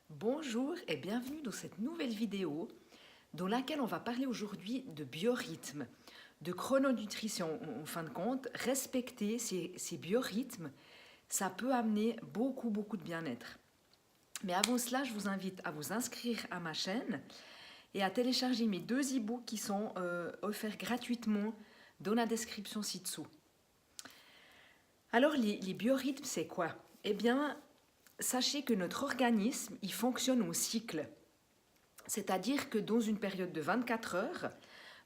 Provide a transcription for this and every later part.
Bonjour et bienvenue dans cette nouvelle vidéo dans laquelle on va parler aujourd'hui de biorhythme, de chrononutrition. En fin de compte, respecter ces biorhythmes, ça peut amener beaucoup de bien-être. Mais avant cela, je vous invite à vous inscrire à ma chaîne et à télécharger mes deux e-books qui sont offerts gratuitement dans la description ci-dessous. Alors les biorhythmes, c'est quoi? Eh bien, sachez que notre organisme, il fonctionne au cycle. C'est-à-dire que dans une période de 24 heures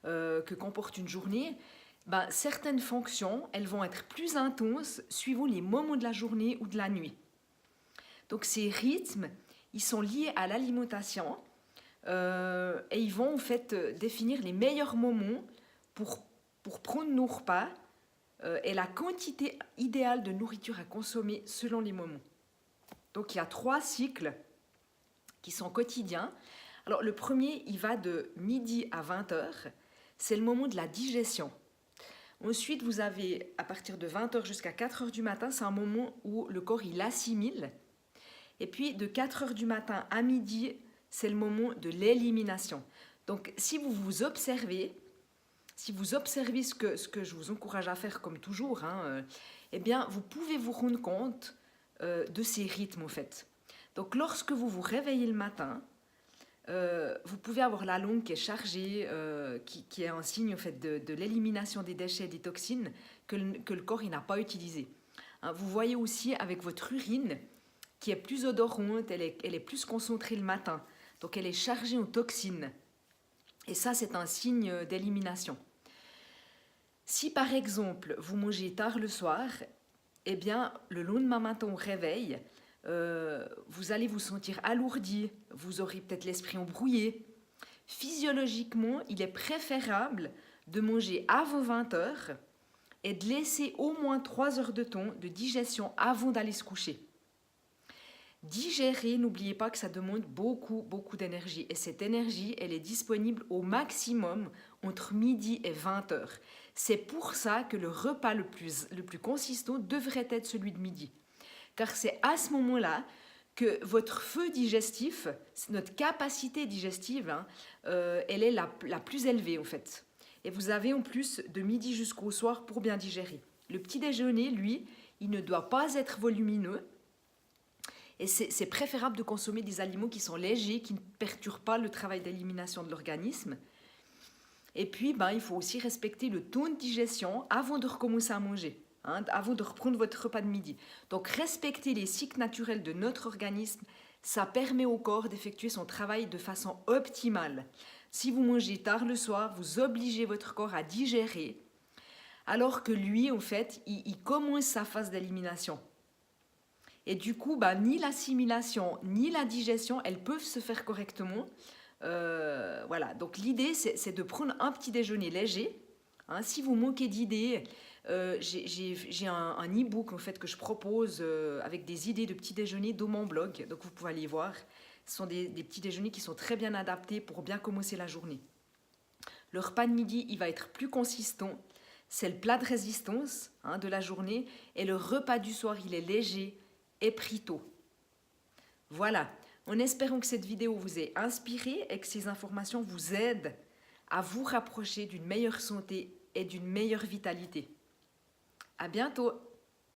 que comporte une journée, certaines fonctions, elles vont être plus intenses suivant les moments de la journée ou de la nuit. Donc ces rythmes, ils sont liés à l'alimentation et ils vont en fait définir les meilleurs moments pour prendre nos repas et la quantité idéale de nourriture à consommer selon les moments. Donc il y a 3 cycles qui sont quotidiens. Alors le premier, il va de midi à 20 heures, c'est le moment de la digestion. Ensuite, vous avez à partir de 20 heures jusqu'à 4 heures du matin, c'est un moment où le corps il assimile. Et puis de 4 heures du matin à midi, c'est le moment de l'élimination. Donc si vous observez ce que je vous encourage à faire comme toujours, eh bien vous pouvez vous rendre compte de ces rythmes en fait. Donc lorsque vous vous réveillez le matin, vous pouvez avoir la langue qui est chargée, qui est un signe en fait, de l'élimination des déchets et des toxines que le corps n'a pas utilisé. Vous voyez aussi avec votre urine qui est plus odorante, elle est plus concentrée le matin. Donc elle est chargée en toxines. Et ça, c'est un signe d'élimination. Si par exemple, vous mangez tard le soir, eh bien, le lendemain matin au réveil, vous allez vous sentir alourdi, vous aurez peut-être l'esprit embrouillé. Physiologiquement, il est préférable de manger avant 20 heures et de laisser au moins 3 heures de temps de digestion avant d'aller se coucher. Digérer, n'oubliez pas que ça demande beaucoup d'énergie. Et cette énergie, elle est disponible au maximum entre midi et 20 heures. C'est pour ça que le repas le plus consistant devrait être celui de midi. Car c'est à ce moment-là que votre feu digestif, notre capacité digestive, elle est la plus élevée en fait. Et vous avez en plus de midi jusqu'au soir pour bien digérer. Le petit déjeuner, lui, il ne doit pas être volumineux. Et c'est préférable de consommer des aliments qui sont légers, qui ne perturbent pas le travail d'élimination de l'organisme. Et puis, il faut aussi respecter le temps de digestion avant de recommencer à manger, avant de reprendre votre repas de midi. Donc, respecter les cycles naturels de notre organisme, ça permet au corps d'effectuer son travail de façon optimale. Si vous mangez tard le soir, vous obligez votre corps à digérer, alors que lui, en fait, il commence sa phase d'élimination. Et du coup, ni l'assimilation, ni la digestion, elles peuvent se faire correctement. Voilà, donc l'idée, c'est de prendre un petit déjeuner léger. Si vous manquez d'idées, j'ai un e-book en fait, que je propose avec des idées de petits déjeuners dans mon blog. Donc vous pouvez aller voir. Ce sont des petits déjeuners qui sont très bien adaptés pour bien commencer la journée. Le repas de midi, il va être plus consistant. C'est le plat de résistance de la journée. Et le repas du soir, il est léger et pris tôt. Voilà, en espérant que cette vidéo vous ait inspiré et que ces informations vous aident à vous rapprocher d'une meilleure santé et d'une meilleure vitalité. À bientôt!